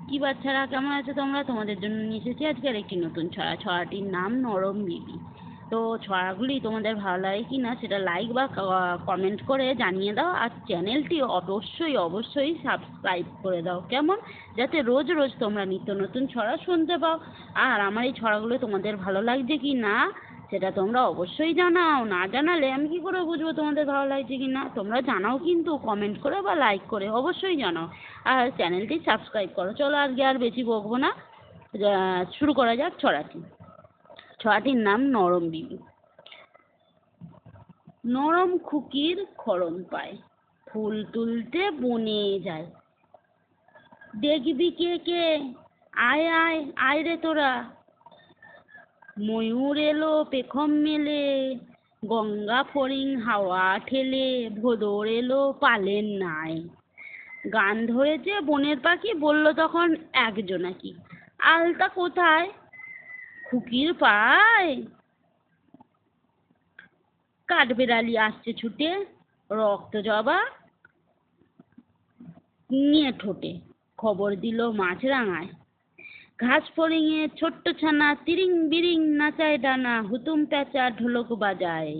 কি বাচ্চারা, কেমন আছো তোমরা? তোমাদের জন্য নিয়ে এসেছি আজকের একটি নতুন ছড়া। ছড়াটির নাম নরম বিবি। তো ছড়াগুলি তোমাদের ভালো লাগে কি না সেটা লাইক বা কমেন্ট করে জানিয়ে দাও, আর চ্যানেলটি অবশ্যই অবশ্যই সাবস্ক্রাইব করে দাও, কেমন? যাতে রোজ রোজ তোমরা নিত্য নতুন ছড়া শুনতে পাও। আর আমার এই ছড়াগুলো তোমাদের ভালো লাগছে কি না সেটা তোমরা অবশ্যই জানাও। না জানালে আমি কি করে বুঝবো তোমাদের ভালো লাগছে কি না? তোমরা জানাও কিন্তু, কমেন্ট করে বা লাইক করে অবশ্যই জানাও। আর চ্যানেলটি সাবস্ক্রাইব করো। চলো আজকে আর বেশি বকবো না, শুরু করা যাক ছড়াটি। ছড়াটির নাম নরম বিবি। নরম খুকির খড়ম পায়, ফুল তুলতে বনে যায়। দেখবি কে কে, আয় আয় আয় রে তোরা। ময়ূর এলো পেখম মেলে, গঙ্গা ফড়িং হাওয়া ঠেলে, ভোঁদড় এলো পালের নাই। গান ধরেছে বনের পাখি, বলল তখন এক জোনাকি, আলতা কোথায় খুকির পায়? কাঠবেড়ালি আসছে ছুটে, রক্ত জবা নিয়ে ঠোঁটে। খবর দিল মাছরাঙায়, ঘাস ফড়িংয়ে ছোট্ট ছানা তিরিং বিরিং নাচায় ডানা, হুতুম প্যাঁচা ঢোলক বাজায়।